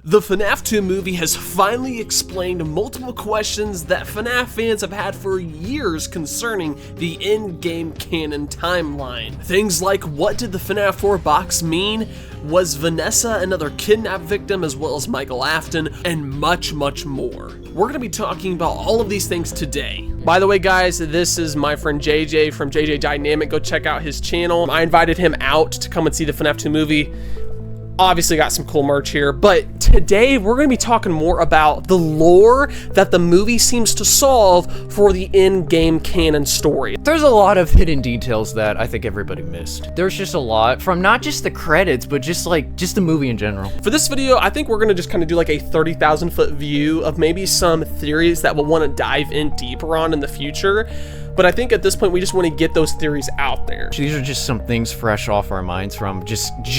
The FNAF 2 movie has finally explained multiple questions that FNAF fans have had for years concerning the in-game canon timeline. Things like, what did the FNAF 4 box mean? Was Vanessa another kidnap victim as well as Michael Afton? And much, much more. We're going to be talking about all of these things today. By the way, guys, this is my friend JJ from JJ Dynamic. Go check out his channel. I invited him out to come and see the FNAF 2 movie. Obviously got some cool merch here, but today we're going to be talking more about the lore that the movie seems to solve for the in-game canon story. There's a lot of hidden details that I think everybody missed. There's just a lot from not just the credits, but just the movie in general. For this video, I think we're going to just kind of do like a 30,000 foot view of maybe some theories that we'll want to dive in deeper on in the future. But I think at this point, we just want to get those theories out there. These are just some things fresh off our minds from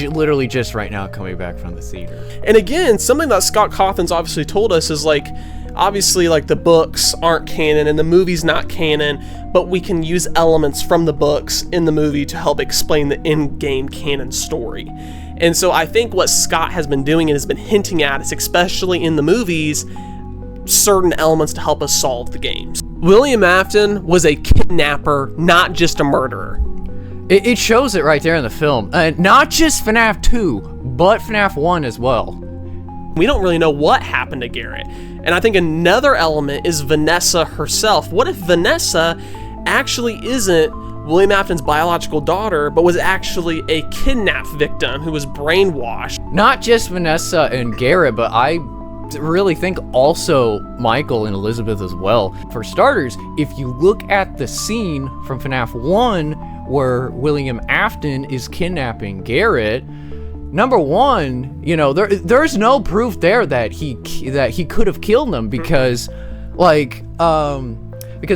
literally just right now coming back from the theater. And again, something that Scott Cawthon's obviously told us is like, obviously like the books aren't canon and the movie's not canon, but we can use elements from the books in the movie to help explain the in-game canon story. And so I think what Scott has been doing and has been hinting at is, especially in the movies, certain elements to help us solve the games. William Afton was a kidnapper, not just a murderer. It shows it right there in the film. Not just FNAF 2, but FNAF 1 as well. We don't really know what happened to Garrett. And I think another element is Vanessa herself. What if Vanessa actually isn't William Afton's biological daughter, but was actually a kidnap victim who was brainwashed? Not just Vanessa and Garrett, but I really think also Michael and Elizabeth as well. For starters, if you look at the scene from FNAF 1 where William Afton is kidnapping Garrett, number one, you know, there's no proof there that he could have killed him because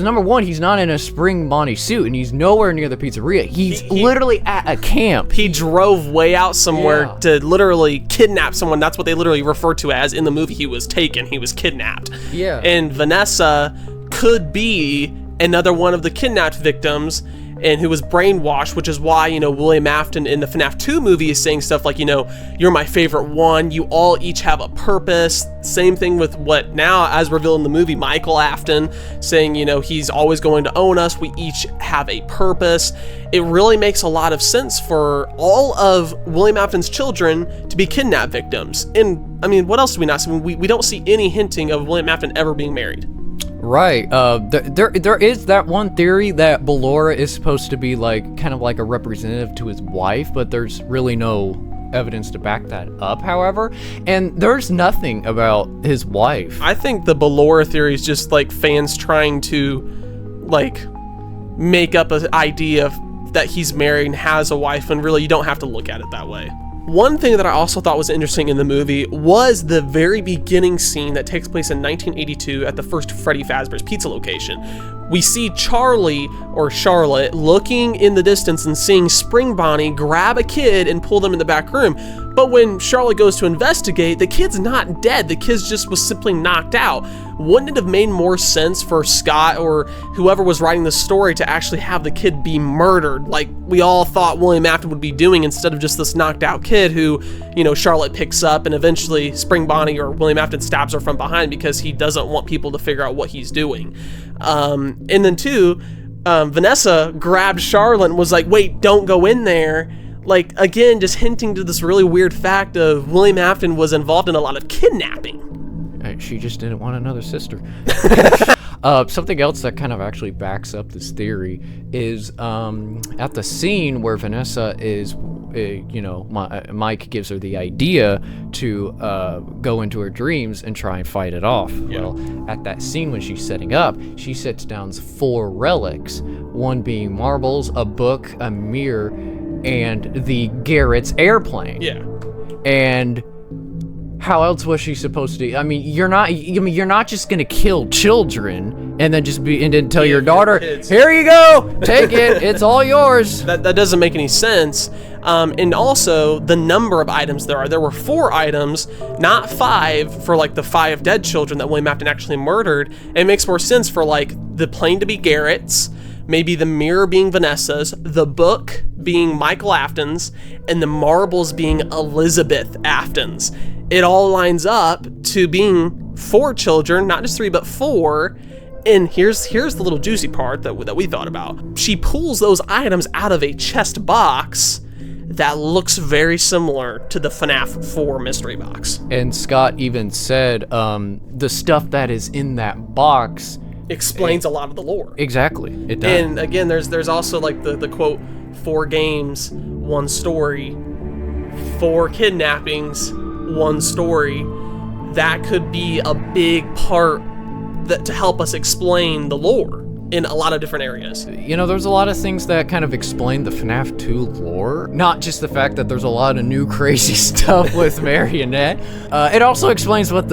number one, he's not in a spring Bonnie suit and he's nowhere near the pizzeria. He's literally at a camp. He drove way out somewhere to literally kidnap someone. That's what they literally refer to as in the movie. He was taken. He was kidnapped. Yeah. And Vanessa could be another one of the kidnapped victims and who was brainwashed, which is why, you know, William Afton in the FNAF 2 movie is saying stuff like, you know, you're my favorite one, you all each have a purpose. Same thing with what now, as revealed in the movie, Michael Afton saying, you know, he's always going to own us, we each have a purpose. It really makes a lot of sense for all of William Afton's children to be kidnapped victims. And, I mean, what else do we not see? We don't see any hinting of William Afton ever being married. Right. There is that one theory that Ballora is supposed to be like kind of like a representative to his wife, but there's really no evidence to back that up, however. And there's nothing about his wife. I think the Ballora theory is just like fans trying to like make up an idea that he's married and has a wife, and really you don't have to look at it that way. One thing that I also thought was interesting in the movie was the very beginning scene that takes place in 1982 at the first Freddy Fazbear's Pizza location. We see Charlie, or Charlotte, looking in the distance and seeing Spring Bonnie grab a kid and pull them in the back room. But when Charlotte goes to investigate, the kid's not dead. The kid just was simply knocked out. Wouldn't it have made more sense for Scott or whoever was writing the story to actually have the kid be murdered, like we all thought William Afton would be doing, instead of just this knocked out kid who, you know, Charlotte picks up and eventually Spring Bonnie or William Afton stabs her from behind because he doesn't want people to figure out what he's doing. And then two, Vanessa grabbed Charlotte and was like, wait, don't go in there. Like, again, just hinting to this really weird fact of William Afton was involved in a lot of kidnapping. She just didn't want another sister. Something else that kind of actually backs up this theory is at the scene where Vanessa is, you know, Mike gives her the idea to go into her dreams and try and fight it off. Yeah. Well, at that scene when she's setting up, she sets down 4 relics, one being marbles, a book, a mirror, and the Garrett's airplane. Yeah. And how else was she supposed to? I mean, you're not just gonna kill children and then tell your daughter, here you go, take it, it's all yours. That doesn't make any sense. And also the number of items there were 4 items, not 5 for like the 5 dead children that William Afton actually murdered. It makes more sense for like the plane to be Garrett's, maybe the mirror being Vanessa's, the book being Michael Afton's, and the marbles being Elizabeth Afton's. it all lines up to being 4 children, not just 3, but 4. And here's the little juicy part that we thought about. She pulls those items out of a chest box that looks very similar to the FNAF 4 mystery box. And Scott even said the stuff that is in that box explains a lot of the lore. Exactly, it does. And again, there's also like the quote, 4 games, 1 story, 4 kidnappings, 1 story. That could be a big part to help us explain the lore in a lot of different areas. You know, there's a lot of things that kind of explain the FNAF 2 lore. Not just the fact that there's a lot of new crazy stuff with Marionette. It also explains what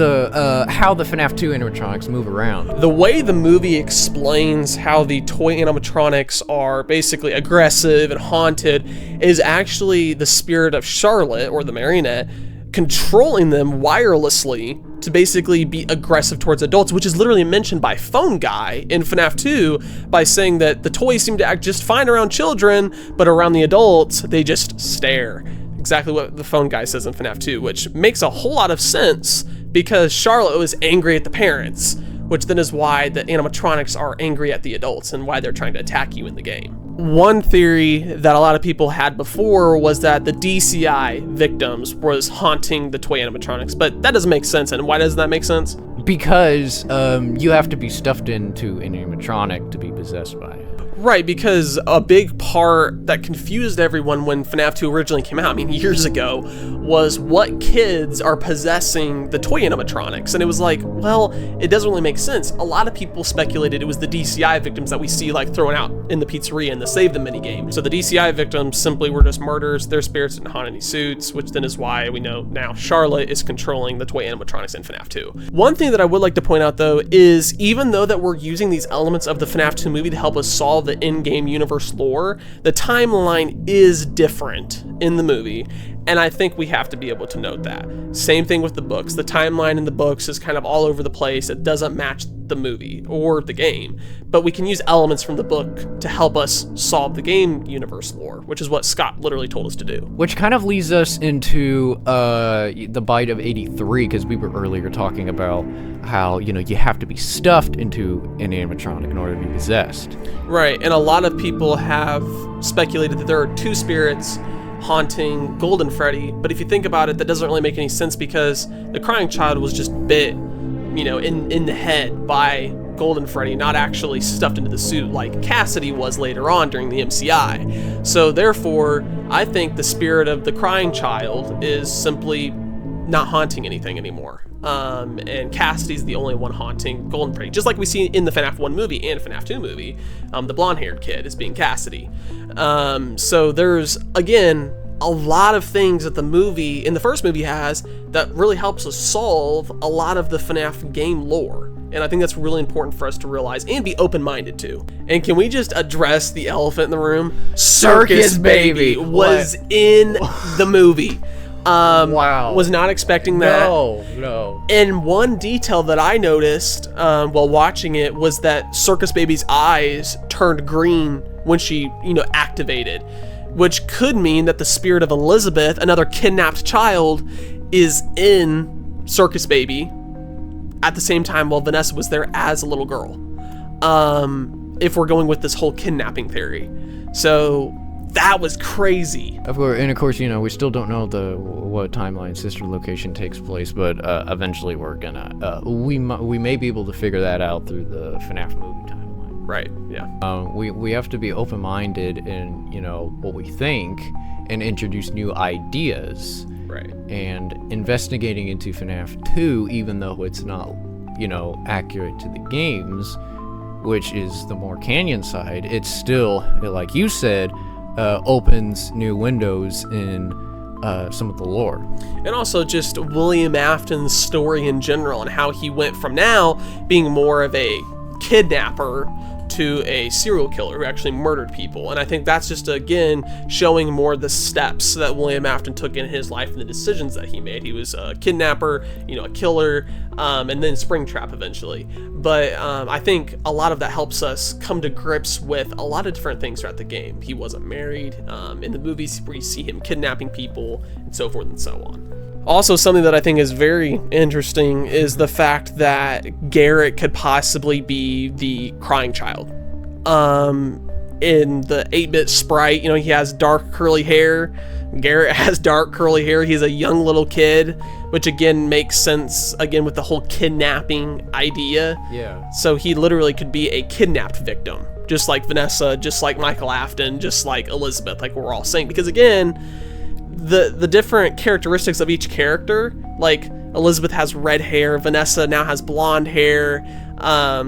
how the FNAF 2 animatronics move around. The way the movie explains how the toy animatronics are basically aggressive and haunted is actually the spirit of Charlotte, or the Marionette, controlling them wirelessly to basically be aggressive towards adults, which is literally mentioned by Phone Guy in FNAF 2 by saying that the toys seem to act just fine around children, but around the adults, they just stare. Exactly what the Phone Guy says in FNAF 2, which makes a whole lot of sense because Charlotte was angry at the parents, which then is why the animatronics are angry at the adults and why they're trying to attack you in the game. One theory that a lot of people had before was that the DCI victims was haunting the toy animatronics, but that doesn't make sense. And why doesn't that make sense? Because you have to be stuffed into an animatronic to be possessed by it. Right, because a big part that confused everyone when FNAF 2 originally came out, I mean years ago, was what kids are possessing the toy animatronics. And it was like, well, it doesn't really make sense. A lot of people speculated it was the DCI victims that we see like thrown out in the pizzeria in the Save the minigame. So the DCI victims simply were just murderers, their spirits didn't haunt any suits, which then is why we know now Charlotte is controlling the toy animatronics in FNAF 2. One thing that I would like to point out though is even though that we're using these elements of the FNAF 2 movie to help us solve the in-game universe lore, the timeline is different in the movie, and I think we have to be able to note that. Same thing with the books. The timeline in the books is kind of all over the place. It doesn't match the movie or the game, but we can use elements from the book to help us solve the game universe lore, which is what Scott literally told us to do. Which kind of leads us into the Bite of 83, because we were earlier talking about how, you know, you have to be stuffed into an animatronic in order to be possessed. Right, and a lot of people have speculated that there are 2 spirits haunting Golden Freddy, but if you think about it, that doesn't really make any sense because the crying child was just bit, you know, in the head by Golden Freddy, not actually stuffed into the suit like Cassidy was later on during the MCI. So therefore, I think the spirit of the crying child is simply not haunting anything anymore. And Cassidy's the only one haunting Golden Freddy, just like we see in the FNAF 1 movie and FNAF 2 movie. The blonde-haired kid is being Cassidy. So there's, again, a lot of things that the movie, in the first movie, has that really helps us solve a lot of the FNAF game lore. And I think that's really important for us to realize and be open-minded to. And can we just address the elephant in the room? Circus Baby was in the movie. Wow. Was not expecting that. No. And one detail that I noticed while watching it was that Circus Baby's eyes turned green when she, you know, activated, which could mean that the spirit of Elizabeth, another kidnapped child, is in Circus Baby at the same time while Vanessa was there as a little girl. If we're going with this whole kidnapping theory. So that was crazy. Of course, you know, we still don't know what timeline sister location takes place, but eventually we're gonna we may be able to figure that out through the FNAF movie timeline. Right. Yeah. We have to be open-minded in, you know, what we think and introduce new ideas. Right. And investigating into FNAF 2, even though it's not, you know, accurate to the games, which is the more Canyon side, it's still, like you said, opens new windows in some of the lore. And also just William Afton's story in general and how he went from now being more of a kidnapper to a serial killer who actually murdered people. And I think that's just, again, showing more the steps that William Afton took in his life and the decisions that he made. He was a kidnapper, you know, a killer, and then Springtrap eventually. But I think a lot of that helps us come to grips with a lot of different things throughout the game. He wasn't married. In the movies, we see him kidnapping people and so forth and so on. Also, something that I think is very interesting is the fact that Garrett could possibly be the crying child. In the 8-bit sprite, you know, he has dark curly hair. Garrett has dark curly hair. He's a young little kid, which again makes sense again with the whole kidnapping idea. Yeah. So he literally could be a kidnapped victim, just like Vanessa, just like Michael Afton, just like Elizabeth, like we're all saying. Because again, the different characteristics of each character, like Elizabeth has red hair, Vanessa now has blonde hair,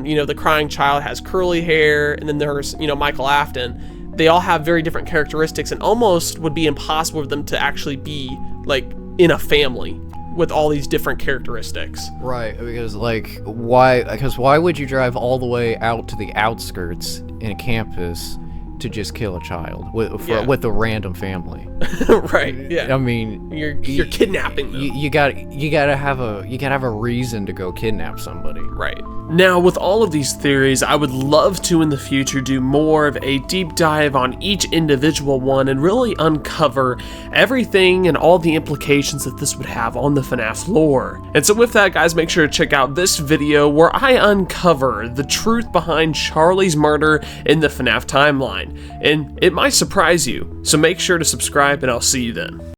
you know, the crying child has curly hair, and then there's, you know, Michael Afton. They all have very different characteristics, and almost would be impossible for them to actually be like in a family with all these different characteristics. Right, because like why would you drive all the way out to the outskirts in a campus to just kill a child with a random family? Right. Yeah. I mean, you're kidnapping them. You gotta have a reason to go kidnap somebody. Right. Now, with all of these theories, I would love to in the future do more of a deep dive on each individual one and really uncover everything and all the implications that this would have on the FNAF lore. And so with that, guys, make sure to check out this video where I uncover the truth behind Charlie's murder in the FNAF timeline. And it might surprise you, so make sure to subscribe and I'll see you then.